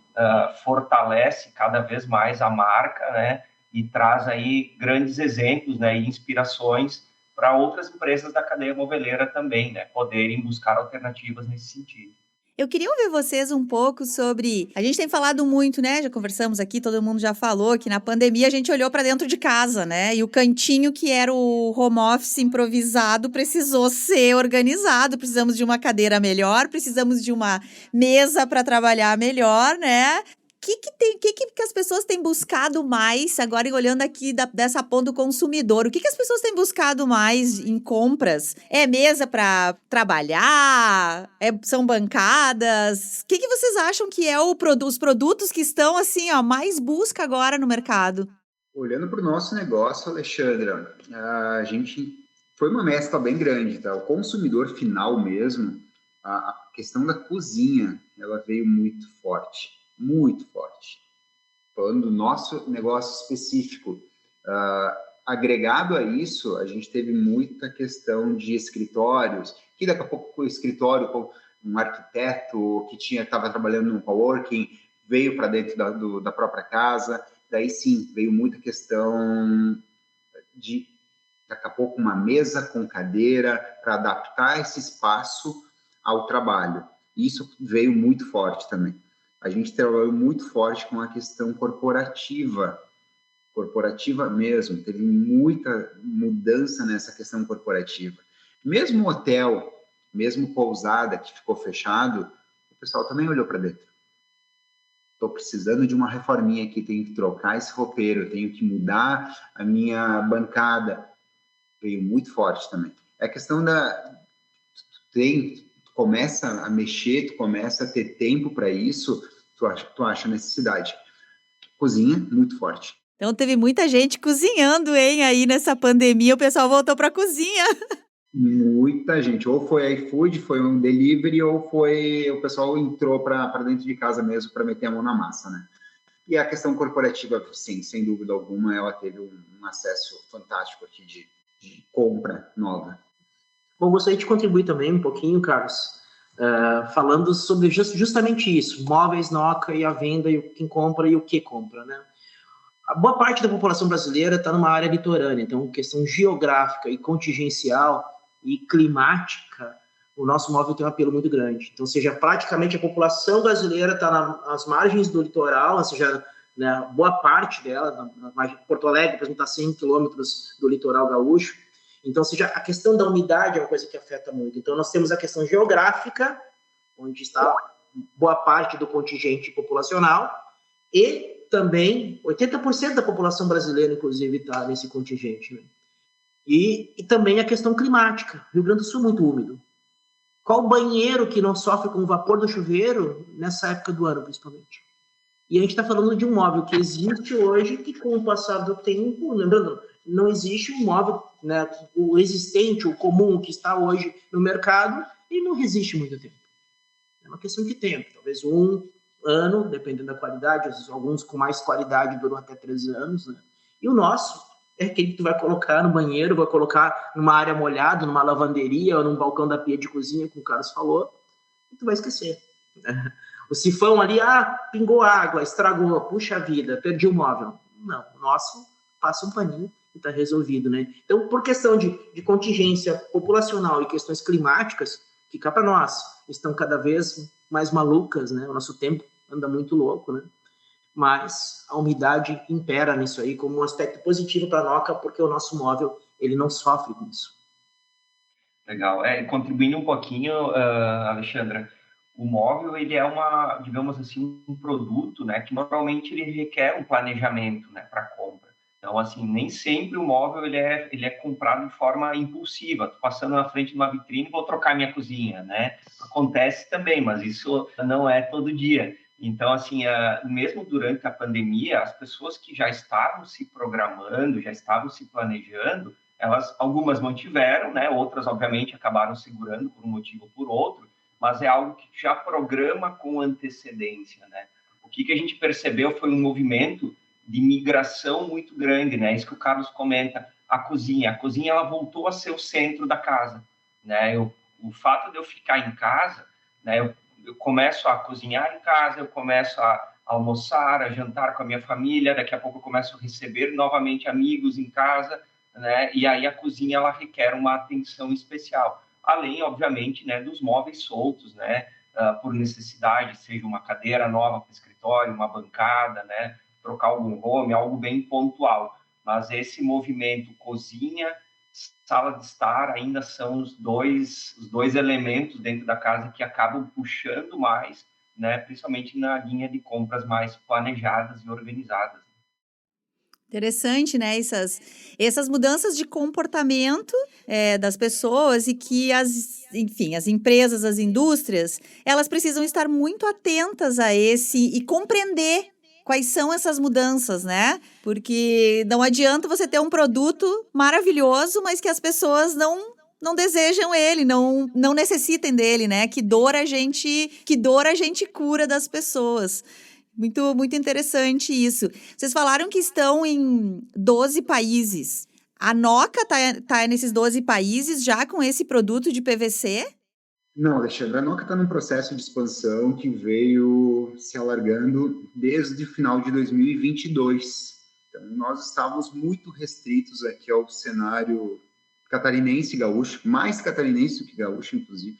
fortalece cada vez mais a marca, né, e traz aí grandes exemplos, né, e inspirações para outras empresas da cadeia moveleira também, né, poderem buscar alternativas nesse sentido. Eu queria ouvir vocês um pouco sobre. A gente tem falado muito, né? Já conversamos aqui, todo mundo já falou que na pandemia a gente olhou para dentro de casa, né? E o cantinho que era o home office improvisado precisou ser organizado. Precisamos de uma cadeira melhor, precisamos de uma mesa para trabalhar melhor, né? Que as pessoas têm buscado mais, agora olhando aqui dessa ponta do consumidor, o que as pessoas têm buscado mais em compras? É mesa para trabalhar? São bancadas? O que vocês acham que é os produtos que estão, assim, ó, mais busca agora no mercado? Olhando para o nosso negócio, Alexandra, a gente foi uma mescla bem grande, tá? O consumidor final mesmo, a questão da cozinha, ela veio muito forte. Muito forte. Falando do nosso negócio específico, agregado a isso, a gente teve muita questão de escritórios, que daqui a pouco o escritório com um arquiteto que estava trabalhando no coworking, veio para dentro da própria casa, daí sim, veio muita questão de, daqui a pouco, uma mesa com cadeira para adaptar esse espaço ao trabalho. Isso veio muito forte também. A gente trabalhou muito forte com a questão corporativa mesmo, teve muita mudança nessa questão corporativa. Mesmo hotel, mesmo pousada que ficou fechado, o pessoal também olhou para dentro. Estou precisando de uma reforminha aqui, tenho que trocar esse roupeiro, tenho que mudar a minha bancada. Veio muito forte também. É a questão tu começa a mexer, tu começa a ter tempo para isso, tu acha necessidade. Cozinha, muito forte. Então teve muita gente cozinhando, hein, aí nessa pandemia, o pessoal voltou para a cozinha. Muita gente, ou foi iFood, foi um delivery, ou foi o pessoal entrou para dentro de casa mesmo para meter a mão na massa, né? E a questão corporativa, sim, sem dúvida alguma, ela teve um acesso fantástico aqui de compra nova. Bom, gostaria de contribuir também um pouquinho, Carlos, falando sobre justamente isso, móveis, Noca e a venda, e quem compra e o que compra, né? A boa parte da população brasileira está numa área litorânea, então questão geográfica e contingencial e climática, o nosso móvel tem um apelo muito grande. Então, seja, praticamente a população brasileira está nas margens do litoral, ou seja, né, boa parte dela, na margem de Porto Alegre, por exemplo, está a 100 quilômetros do litoral gaúcho. Então, ou seja, a questão da umidade é uma coisa que afeta muito. Então, nós temos a questão geográfica, onde está boa parte do contingente populacional, e também 80% da população brasileira, inclusive, está nesse contingente, né? E também a questão climática. Rio Grande do Sul é muito úmido. Qual banheiro que não sofre com o vapor do chuveiro nessa época do ano, principalmente? E a gente está falando de um móvel que existe hoje, que com o passar do tempo, lembrando, não existe um móvel, né, o existente, o comum que está hoje no mercado, e não resiste muito tempo. É uma questão de tempo, talvez um ano, dependendo da qualidade, alguns com mais qualidade duram até 3 anos, né? E o nosso é aquele que tu vai colocar no banheiro, vai colocar numa área molhada, numa lavanderia ou num balcão da pia de cozinha, como o Carlos falou, e tu vai esquecer. O sifão ali, pingou água, estragou, puxa vida, perdi o móvel. Não, o nosso passa um paninho e está resolvido, né? Então, por questão de contingência populacional e questões climáticas, que cá para nós estão cada vez mais malucas, né? O nosso tempo anda muito louco, né? Mas a umidade impera nisso aí como um aspecto positivo para a Noca, porque o nosso móvel ele não sofre com isso. Legal. Contribuindo um pouquinho, Alexandra, O móvel, ele é digamos assim, um produto, né, que normalmente ele requer um planejamento, né, para compra. Então, assim, nem sempre o móvel ele é comprado de forma impulsiva. Tô passando na frente de uma vitrine e vou trocar minha cozinha, né? Acontece também, mas isso não é todo dia. Então, assim, mesmo durante a pandemia, as pessoas que já estavam se programando, já estavam se planejando, algumas mantiveram, né? Outras, obviamente, acabaram segurando por um motivo ou por outro, mas é algo que já programa com antecedência, né? O que a gente percebeu foi um movimento de migração muito grande, né? Isso que o Carlos comenta, a cozinha ela voltou a ser o centro da casa, né? O fato de eu ficar em casa, né? Eu começo a cozinhar em casa, eu começo a almoçar, a jantar com a minha família, daqui a pouco eu começo a receber novamente amigos em casa, né? E aí a cozinha ela requer uma atenção especial, além, obviamente, né, dos móveis soltos, né? Por necessidade, seja uma cadeira nova para o escritório, uma bancada, né? Trocar algum home, algo bem pontual. Mas esse movimento cozinha, sala de estar ainda são os dois elementos dentro da casa que acabam puxando mais, né? Principalmente na linha de compras mais planejadas e organizadas. Interessante, né? Essas mudanças de comportamento das pessoas e que enfim, as empresas, as indústrias, elas precisam estar muito atentas a e compreender quais são essas mudanças, né? Porque não adianta você ter um produto maravilhoso, mas que as pessoas não desejam ele, não necessitem dele, né? Que dor a gente cura das pessoas. Muito, muito interessante isso. Vocês falaram que estão em 12 países. A Noca tá nesses 12 países já com esse produto de PVC? Não, Alexandre, a Noca está num processo de expansão que veio se alargando desde o final de 2022. Então, nós estávamos muito restritos aqui ao cenário catarinense e gaúcho, mais catarinense do que gaúcho, inclusive.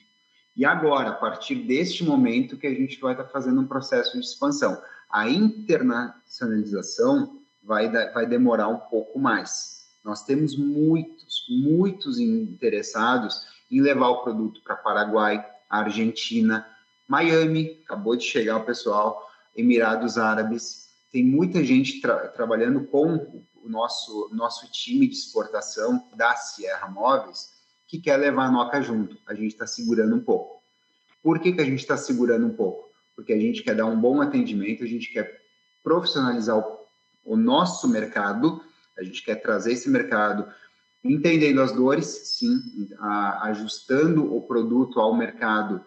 E agora, a partir deste momento, que a gente vai estar fazendo um processo de expansão. A internacionalização vai demorar um pouco mais. Nós temos muitos interessados em levar o produto para Paraguai, Argentina, Miami, acabou de chegar o pessoal, Emirados Árabes. Tem muita gente trabalhando com o nosso time de exportação da Sierra Móveis, que quer levar a Noca junto. A gente está segurando um pouco. Por que a gente está segurando um pouco? Porque a gente quer dar um bom atendimento, a gente quer profissionalizar o nosso mercado, a gente quer trazer esse mercado entendendo as dores, sim, ajustando o produto ao mercado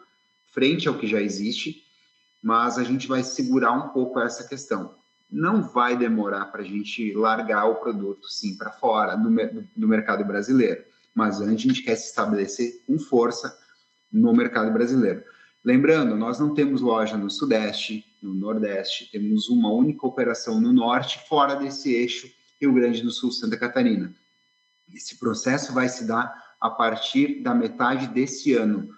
frente ao que já existe, mas a gente vai segurar um pouco essa questão. Não vai demorar para a gente largar o produto, sim, para fora do mercado brasileiro, mas antes a gente quer se estabelecer com força no mercado brasileiro. Lembrando, nós não temos loja no Sudeste, no Nordeste, temos uma única operação no Norte, fora desse eixo Rio Grande do Sul, Santa Catarina. Esse processo vai se dar a partir da metade desse ano.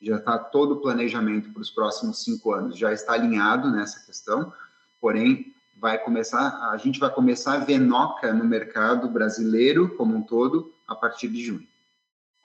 Já está todo o planejamento para os próximos 5 anos, já está alinhado nessa questão, porém, a gente vai começar a ver Noca no mercado brasileiro como um todo a partir de junho.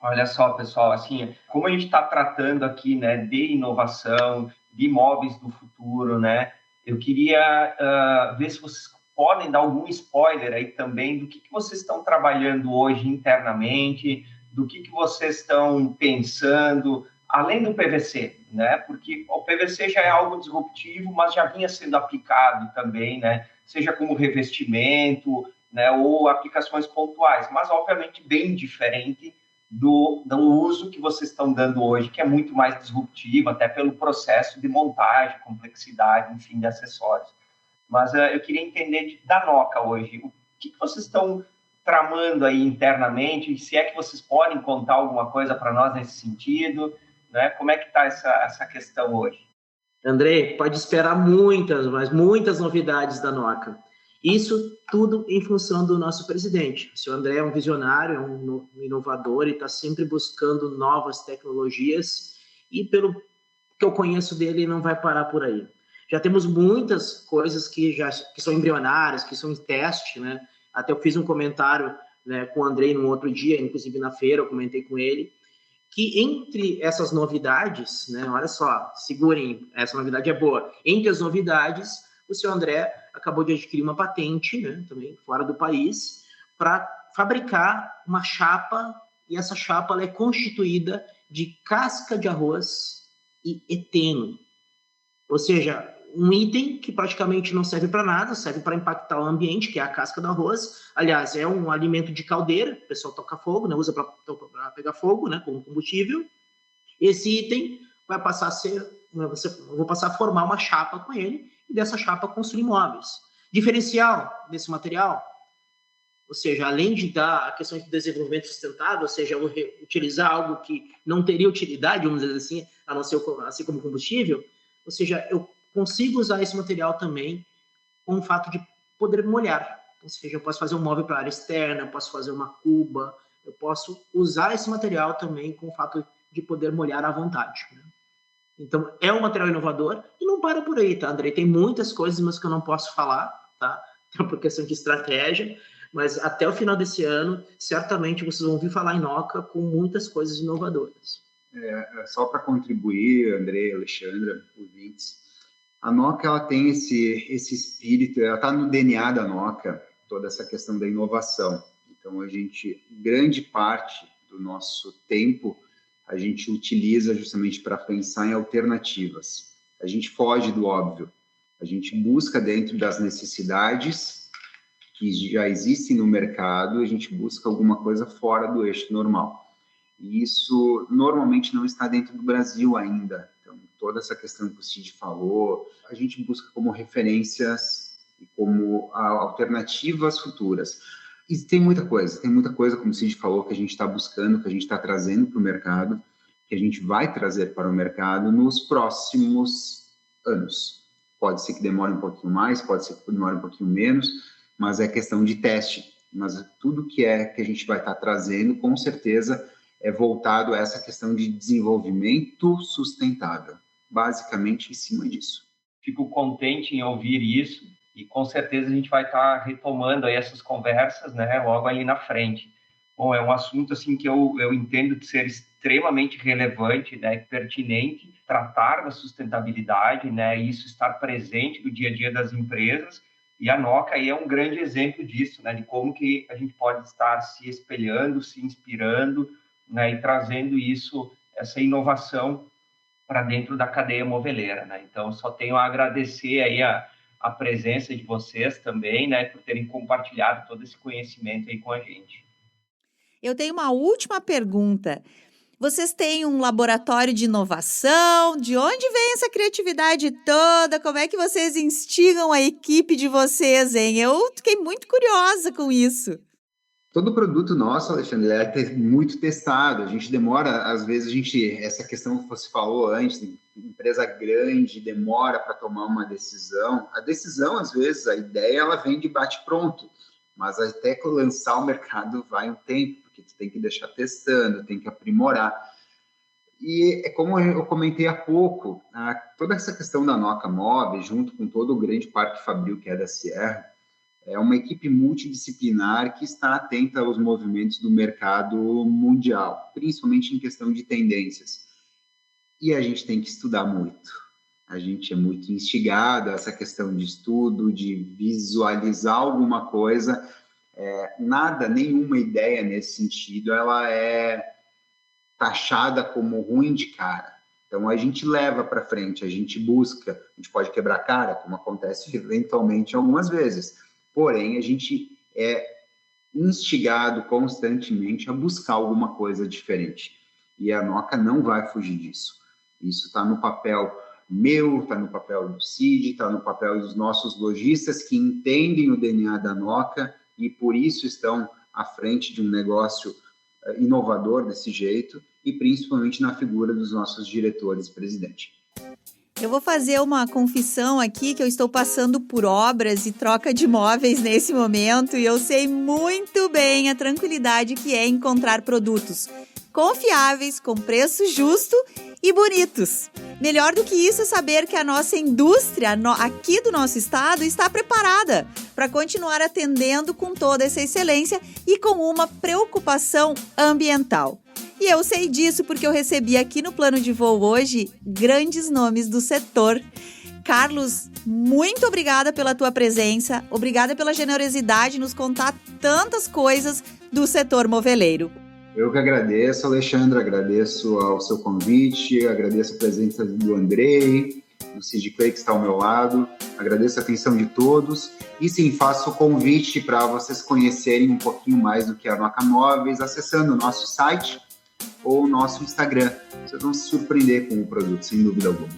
Olha só, pessoal, assim, como a gente está tratando aqui, né, de inovação, de móveis do futuro, né, eu queria ver se vocês podem dar algum spoiler aí também do que vocês estão trabalhando hoje internamente, do que vocês estão pensando, além do PVC, né, porque o PVC já é algo disruptivo, mas já vinha sendo aplicado também, né, seja como revestimento, né, ou aplicações pontuais, mas obviamente bem diferente do uso que vocês estão dando hoje, que é muito mais disruptivo, até pelo processo de montagem, complexidade, enfim, de acessórios. Mas eu queria entender da Noca hoje, o que vocês estão tramando aí internamente, e se é que vocês podem contar alguma coisa para nós nesse sentido, né? Como é que está essa questão hoje? Andrei, pode esperar muitas novidades da Noca. Isso tudo em função do nosso presidente. O senhor André é um visionário, é um inovador e está sempre buscando novas tecnologias e pelo que eu conheço dele, não vai parar por aí. Já temos muitas coisas que são embrionárias, que são em teste, né? Até eu fiz um comentário, né, com o Andrei num outro dia, inclusive na feira, eu comentei com ele, que entre essas novidades, né, olha só, segurem, essa novidade é boa, entre as novidades, o seu André acabou de adquirir uma patente, né, também fora do país, para fabricar uma chapa, e essa chapa ela é constituída de casca de arroz e eteno. Ou seja, um item que praticamente não serve para nada, serve para impactar o ambiente, que é a casca do arroz. Aliás, é um alimento de caldeira, o pessoal toca fogo, né, usa para pegar fogo, né, como combustível. Esse item vai passar a ser, eu vou passar a formar uma chapa com ele, e dessa chapa construir móveis. Diferencial desse material, ou seja, além de dar a questão de desenvolvimento sustentável, ou seja, utilizar algo que não teria utilidade, vamos dizer assim, a não ser assim como combustível, ou seja, eu consigo usar esse material também com o fato de poder molhar. Ou seja, eu posso fazer um móvel para área externa, eu posso fazer uma cuba, eu posso usar esse material também com o fato de poder molhar à vontade, né? Então, é um material inovador e não para por aí, tá, Andrei? Tem muitas coisas, mas que eu não posso falar, tá? Por questão de estratégia, mas até o final desse ano, certamente vocês vão ouvir falar em Noca com muitas coisas inovadoras. Só para contribuir, Andrei, Alexandra, ouvintes, a Noca ela tem esse espírito, ela está no DNA da Noca, toda essa questão da inovação. Então, grande parte do nosso tempo, a gente utiliza justamente para pensar em alternativas. A gente foge do óbvio, a gente busca dentro das necessidades que já existem no mercado, a gente busca alguma coisa fora do eixo normal. E isso normalmente não está dentro do Brasil ainda. Então, toda essa questão que o Cid falou, a gente busca como referências e como alternativas futuras. E tem muita coisa, como o Cid falou, que a gente está buscando, que a gente está trazendo para o mercado, que a gente vai trazer para o mercado nos próximos anos. Pode ser que demore um pouquinho mais, pode ser que demore um pouquinho menos, mas é questão de teste. Mas tudo que a gente vai estar trazendo, com certeza, é voltado a essa questão de desenvolvimento sustentável, basicamente em cima disso. Fico contente em ouvir isso e com certeza a gente vai estar retomando aí essas conversas, né, logo ali na frente. Bom, é um assunto assim que eu entendo de ser extremamente relevante, né, pertinente, tratar da sustentabilidade, né, isso estar presente no dia a dia das empresas. E a Noca aí é um grande exemplo disso, né, de como que a gente pode estar se espelhando, se inspirando, né, e trazendo essa inovação para dentro da cadeia moveleira, né? Então, só tenho a agradecer aí a presença de vocês também, né, por terem compartilhado todo esse conhecimento aí com a gente. Eu tenho uma última pergunta. Vocês têm um laboratório de inovação? De onde vem essa criatividade toda? Como é que vocês instigam a equipe de vocês, hein? Eu fiquei muito curiosa com isso. Todo produto nosso, Alexandre, é muito testado. A gente demora, às vezes, essa questão que você falou antes, empresa grande, demora para tomar uma decisão. A decisão, às vezes, a ideia, ela vem de bate-pronto, mas até que lançar o mercado vai um tempo, porque tu tem que deixar testando, tem que aprimorar. E é como eu comentei há pouco, toda essa questão da Noca Mob, junto com todo o grande parque fabril que é da Sierra, é uma equipe multidisciplinar que está atenta aos movimentos do mercado mundial, principalmente em questão de tendências. E a gente tem que estudar muito. A gente é muito instigado a essa questão de estudo, de visualizar alguma coisa. Nenhuma ideia nesse sentido, ela é taxada como ruim de cara. Então, a gente leva para frente, a gente busca, a gente pode quebrar cara, como acontece eventualmente algumas vezes. Porém, a gente é instigado constantemente a buscar alguma coisa diferente. E a Noca não vai fugir disso. Isso está no papel meu, está no papel do Cid, está no papel dos nossos lojistas que entendem o DNA da Noca e por isso estão à frente de um negócio inovador desse jeito e principalmente na figura dos nossos diretores e presidente. Eu vou fazer uma confissão aqui que eu estou passando por obras e troca de móveis nesse momento e eu sei muito bem a tranquilidade que é encontrar produtos confiáveis, com preço justo e bonitos. Melhor do que isso é saber que a nossa indústria aqui do nosso estado está preparada para continuar atendendo com toda essa excelência e com uma preocupação ambiental. E eu sei disso porque eu recebi aqui no Plano de Voo hoje grandes nomes do setor. Carlos, muito obrigada pela tua presença, obrigada pela generosidade de nos contar tantas coisas do setor moveleiro. Eu que agradeço, Alexandra, agradeço ao seu convite, agradeço a presença do Andrei, do Sid Clay que está ao meu lado, agradeço a atenção de todos e sim, faço o convite para vocês conhecerem um pouquinho mais do que é a Noca Móveis, acessando o nosso site ou o nosso Instagram. Vocês vão se surpreender com o produto, sem dúvida alguma.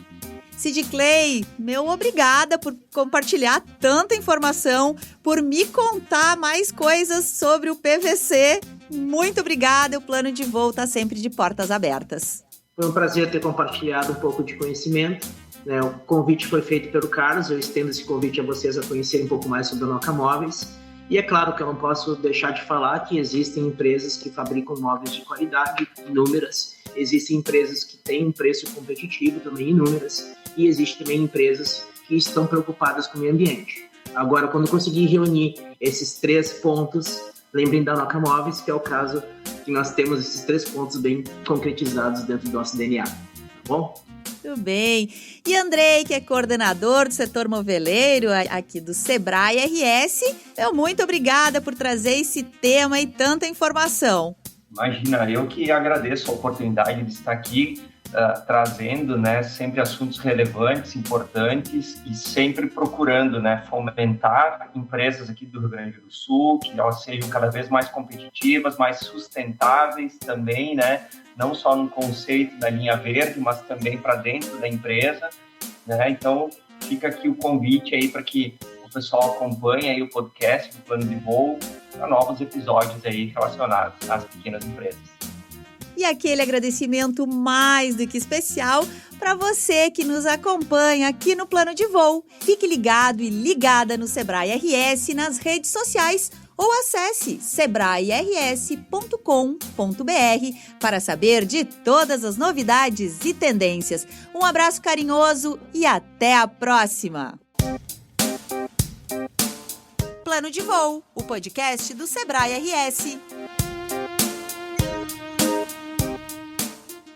Sid Clay, meu obrigada por compartilhar tanta informação, por me contar mais coisas sobre o PVC. Muito obrigada, o Plano de Voo está sempre de portas abertas. Foi um prazer ter compartilhado um pouco de conhecimento. O convite foi feito pelo Carlos, eu estendo esse convite a vocês a conhecerem um pouco mais sobre a Noca Móveis. E é claro que eu não posso deixar de falar que existem empresas que fabricam móveis de qualidade, inúmeras. Existem empresas que têm um preço competitivo, também inúmeras. E existem também empresas que estão preocupadas com o meio ambiente. Agora, quando conseguir reunir esses 3 pontos, lembrem da Noca Móveis, que é o caso que nós temos esses 3 pontos bem concretizados dentro do nosso DNA. Tá bom? Muito bem. E Andrei, que é coordenador do setor moveleiro aqui do Sebrae RS, muito obrigada por trazer esse tema e tanta informação. Imagina, eu que agradeço a oportunidade de estar aqui trazendo, sempre assuntos relevantes, importantes e sempre procurando, fomentar empresas aqui do Rio Grande do Sul, que elas sejam cada vez mais competitivas, mais sustentáveis também, não só no conceito da linha verde, mas também para dentro da empresa, Então, fica aqui o convite aí para que o pessoal acompanhe aí o podcast do Plano de Voo para novos episódios aí relacionados às pequenas empresas. E aquele agradecimento mais do que especial para você que nos acompanha aqui no Plano de Voo. Fique ligado e ligada no Sebrae RS nas redes sociais ou acesse sebrae-rs.com.br para saber de todas as novidades e tendências. Um abraço carinhoso e até a próxima! Plano de Voo, o podcast do Sebrae RS.